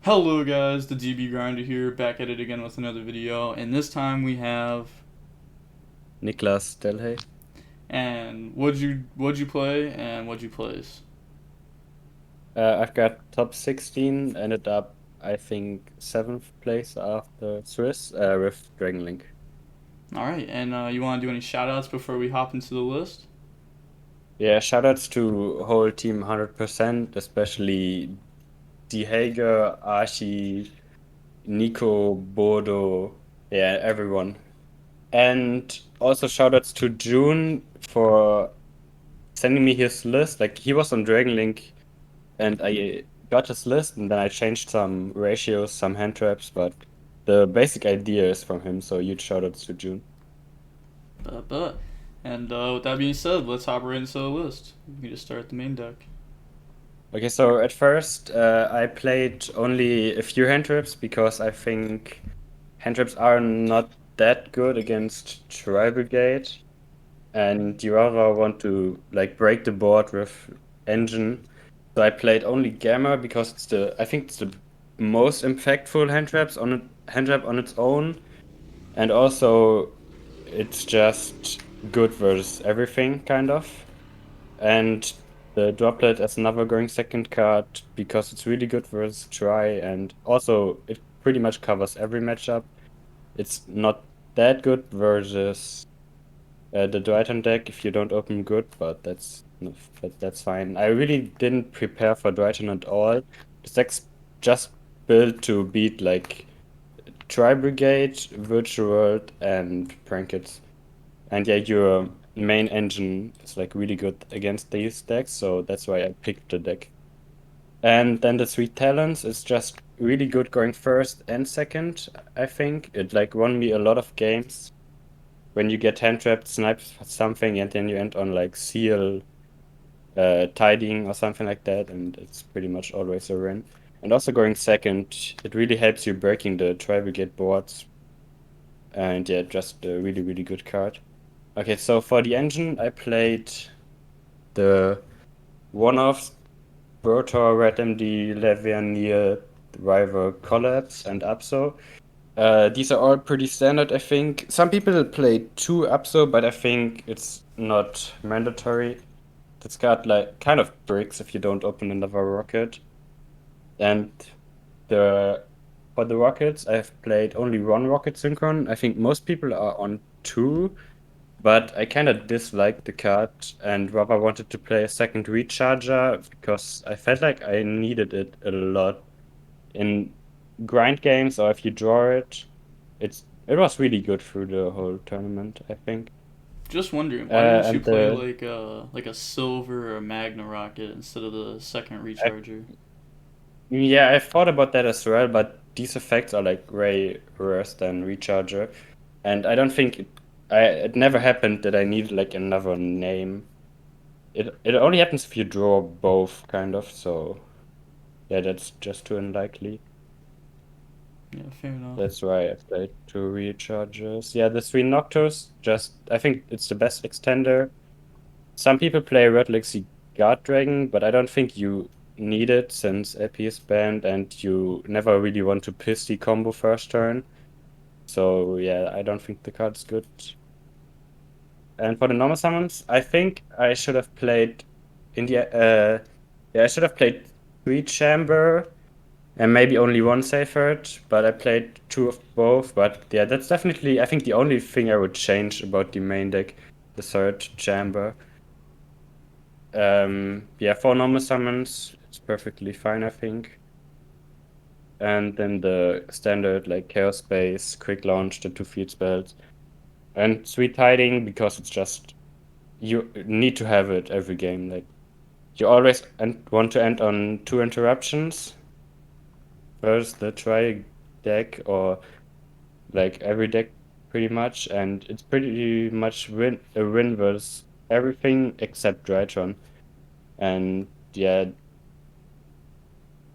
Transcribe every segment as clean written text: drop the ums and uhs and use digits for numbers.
Hello guys, the DB Grinder here, back at it again with another video, and this time we have. Niklas Delhay. And what'd you play and what'd you place? I've got top 16, ended up, I think, 7th place after Swiss with Dragon Link. All right, and you want to do any shout outs before we hop into the list? Yeah, shoutouts to whole team 100%, especially D. Hager, Archie, Nico, Bodo, yeah, everyone. And also shoutouts to June for sending me his list. Like, he was on Dragon Link and I got his list and then I changed some ratios, some hand traps, but the basic idea is from him, so huge shoutouts to June. But. And with that being said, let's hop right into the list. We can just start at the main deck. Okay, so at first I played only a few hand traps because I think hand traps are not that good against Tri-Brigade, and you rather want to like break the board with engine. So I played only Gamma because I think it's the most impactful hand trap on its own. And also, it's just good versus everything, kind of. And the droplet as another going second card because it's really good versus try, and also it pretty much covers every matchup. It's not that good versus the Dryton deck if you don't open good, but that's fine. I really didn't prepare for Dryton at all. The deck's just built to beat like Tri-Brigade, Virtual World, and Prankets. And yeah, your main engine is like really good against these decks, so that's why I picked the deck. And then the three talents is just really good going first and second, I think. It like won me a lot of games when you get hand trapped, snipe something, and then you end on like seal, tidying or something like that, and it's pretty much always a win. And also going second, it really helps you breaking the Tri-Brigade boards. And yeah, just a really, really good card. Okay, so for the engine, I played the one-offs, Brotor, Red MD, Levianir, Rival Collapse, and Upso. These are all pretty standard, I think. Some people play two Upso, but I think it's not mandatory. It's got like kind of bricks if you don't open another rocket. And the for the rockets, I've played only one rocket synchron. I think most people are on two. But I kind of disliked the card and rather wanted to play a second recharger because I felt like I needed it a lot in grind games, or if you draw it, it was really good through the whole tournament, I think. Just wondering, why didn't you And play the like a silver or a magna rocket instead of the second I, recharger? yeah, I thought about that as well, but these effects are like way worse than recharger, and I don't think it never happened that I needed like another name. It only happens if you draw both, kind of, so yeah, that's just too unlikely. Yeah, fair enough. That's why I played two recharges. Yeah, the three Noctos, just I think it's the best extender. Some people play Red Lexi Guard Dragon, but I don't think you need it since AP is banned and you never really want to piss the combo first turn. So yeah, I don't think the card's good. And for the normal summons, I think I should have played in the yeah, I should have played three chamber and maybe only one Seyfert, but I played two of both. But yeah, that's definitely, I think, the only thing I would change about the main deck, the third chamber. Yeah, for normal summons, it's perfectly fine, I think. And then the standard, like Chaos Space, Quick Launch, the two field spells, and Sweet Tiding, because it's just, you need to have it every game. Like, you always want to end on two interruptions. First, the try deck, or like every deck pretty much, and it's pretty much a win versus everything except Drytron. And yeah,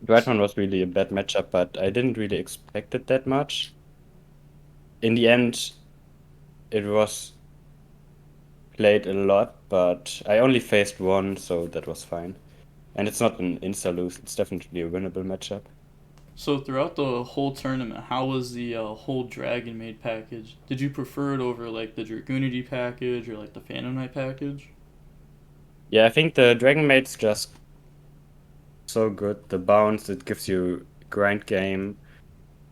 Drytron was really a bad matchup, but I didn't really expect it that much. In the end, it was played a lot, but I only faced one, so that was fine. And it's not an insta lose, it's definitely a winnable matchup. So throughout the whole tournament, how was the whole Dragon Maid package? Did you prefer it over like the Dragoonity package or like the Phantom Knight package? Yeah, I think the Dragon Maid's just so good. The bounce it gives you grind game.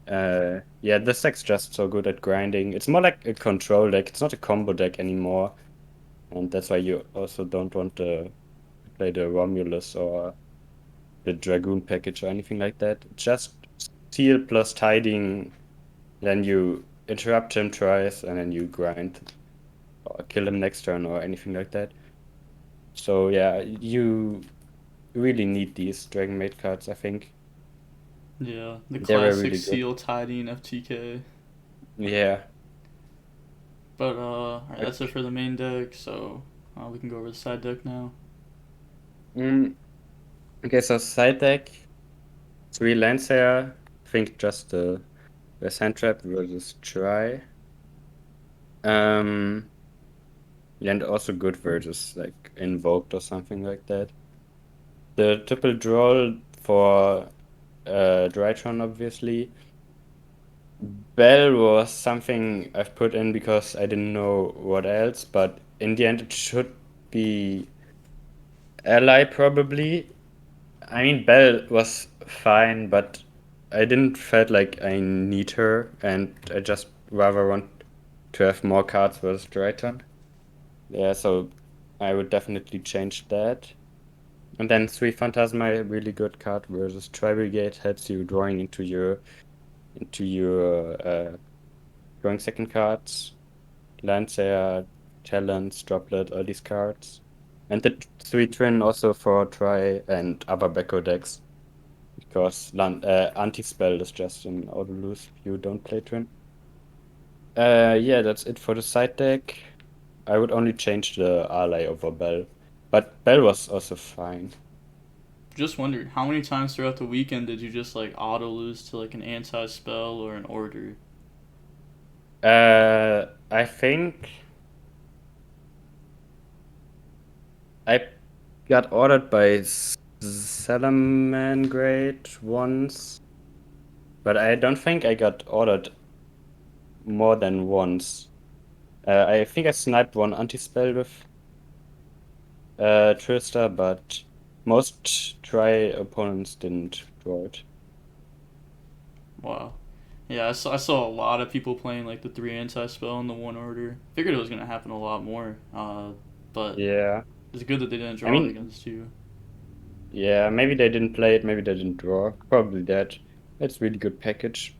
Yeah, this deck's just so good at grinding. It's more like a control deck. It's not a combo deck anymore, and that's why you also don't want to play the Romulus or the Dragoon package or anything like that. Just steal plus tiding, then you interrupt him twice, and then you grind or kill him next turn or anything like that. So yeah, you really need these Dragon Maid cards, I think. Yeah, the They were classic really good. Seal Tidying FTK. Yeah. But alright, that's it for the main deck. So we can go over the side deck now. Mm, okay, so side deck, 3 lands here. I think just the Sand Trap versus Try. And also good versus like Invoked or something like that. The triple draw for Drytron, obviously. Bell was something I've put in because I didn't know what else, but in the end it should be Ally probably. I mean, Belle was fine, but I didn't felt like I need her, and I just rather want to have more cards versus Drayton. Yeah, so I would definitely change that. And then Three Phantasma, a really good card versus Tri-Brigade, helps you drawing into your drawing second cards. Lancer, Talents, Droplet, all these cards. And the Three Twin also for Tri and other Backo decks. Because anti-spell is just an auto lose if you don't play Twin. Yeah, that's it for the side deck. I would only change the ally over Bell. But Bell was also fine. Just wondered, how many times throughout the weekend did you just like auto lose to like an anti spell or an order? I think I got ordered by Salaman once, but I don't think I got ordered more than once. I think I sniped one anti-spell with Trista, but most try opponents didn't draw it. Wow. Yeah, I saw a lot of people playing like the three anti spell and the one order. Figured it was gonna happen a lot more. But Yeah. it's good that they didn't I draw it mean, against you. yeah, maybe they didn't play it, maybe they didn't draw. Probably that. It's really good package.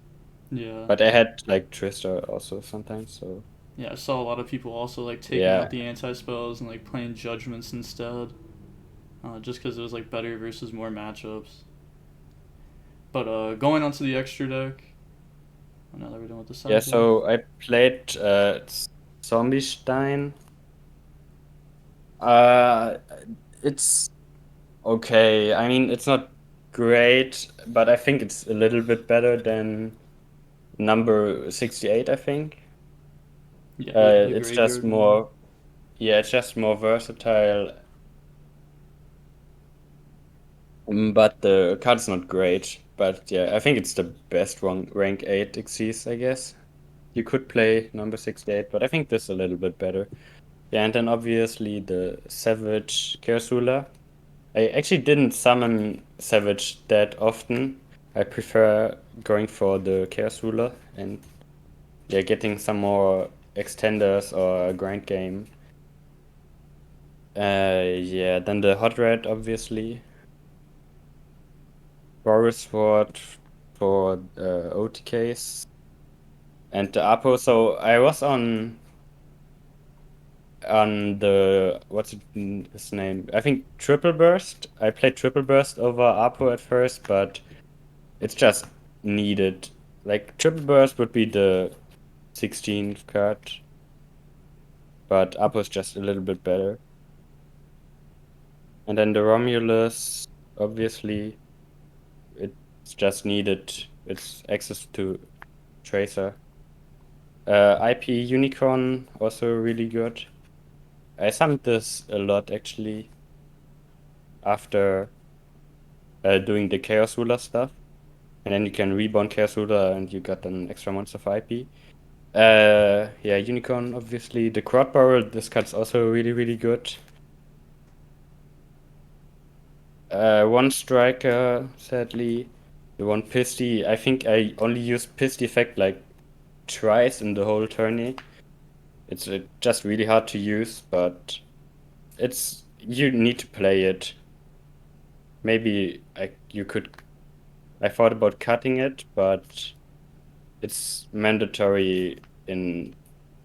Yeah. But I had like Trista also sometimes, so Yeah, I saw a lot of people also like taking out yeah. the anti spells and like playing judgments instead, just because it was like better versus more matchups. But going on to the extra deck. Now that we're done with the Yeah, side deck. so I played Zombie Stein. Uh it's okay. I mean, it's not great, but I think it's a little bit better than number 68, I think. Yeah, the It's just graveyard one. more, yeah, it's just more versatile, but the card's not great. But yeah, I think it's the best one, rank 8 exists, I guess. You could play number 68, but I think this is a little bit better. Yeah, and then obviously the Savage Kersula. I actually didn't summon Savage that often. I prefer going for the Chaos Ruler and yeah, getting some more extenders or grind game. Yeah, then the Hot Red, obviously. Boris Sword for OTKs. And the Apo, so I was on the what's his name? I think Triple Burst. I played Triple Burst over Apo at first, but it's just needed. Like Triple Burst would be the 16th card, but Apo is just a little bit better. And then the Romulus, obviously, it's just needed. It's access to Tracer. IP Unicorn also really good. I summoned this a lot actually after doing the Chaos Ruler stuff. And then you can reborn Chaos Ruler and you got an extra monster for IP. Yeah, Unicorn, obviously. The Crowd Barrel, this card's also really, really good. One Striker, sadly. The one Pisty, I think I only used Pisty effect like twice in the whole tourney. It's just really hard to use, but you need to play it. Maybe I thought about cutting it, but it's mandatory in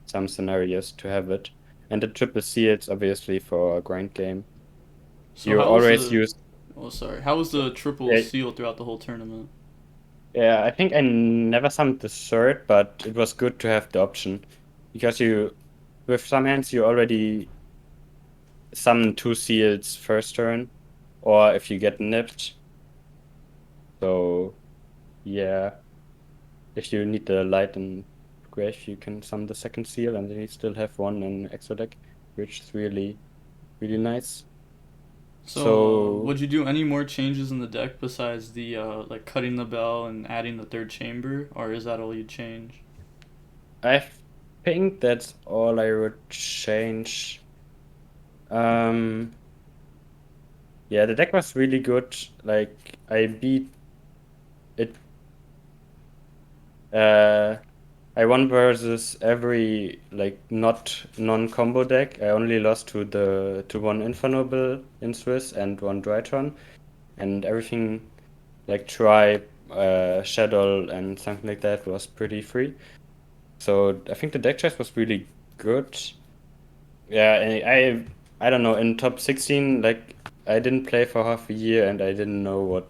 some scenarios to have it. And the triple seals, obviously, for a grind game. So You how was always the? use. Oh, sorry. How was the triple Yeah, seal throughout the whole tournament? yeah, I think I never summoned the third, but it was good to have the option. Because with some hands, you already summon 2 seals first turn, or if you get nipped. So, yeah, if you need the light and grave, you can summon the second seal, and then you still have one in extra deck, which is really, really nice. So, So, would you do any more changes in the deck besides the like cutting the bell and adding the third chamber, or is that all you change? I think that's all I would change. Um, yeah, the deck was really good. Like, I beat it. I won versus every like not non-combo deck. I only lost to one Infernoble in Swiss and one Drytron, and everything like Tribe, Shadow, and something like that was pretty free. So I think the deck choice was really good. Yeah, and I don't know, in top 16, like I didn't play for half a year and I didn't know what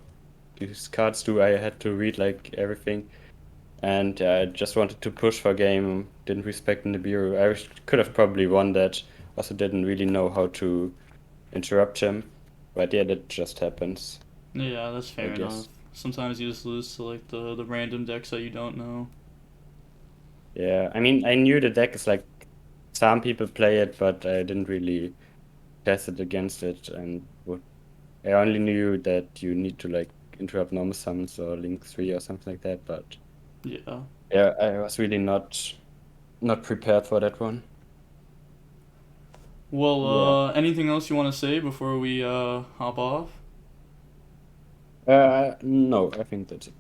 these cards do. I had to read like everything. And I just wanted to push for game, didn't respect Nibiru. Could have probably won that. Also didn't really know how to interrupt him. But yeah, that just happens, Yeah, that's I fair enough. guess. Sometimes you just lose to like the random decks that you don't know. Yeah, I mean, I knew the deck is like some people play it, but I didn't really test it against it. I only knew that you need to like interrupt normal summons or Link 3 or something like that. But Yeah. yeah, I was really not prepared for that one. Well, Yeah. anything else you want to say before we hop off? No, I think that's it.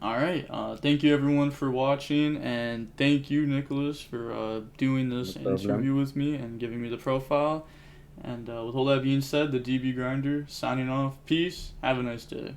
All right. Thank you everyone for watching, and thank you Nicholas for doing No this problem. interview with me and giving me the profile. And with all that being said, the DB Grinder signing off. Peace. Have a nice day.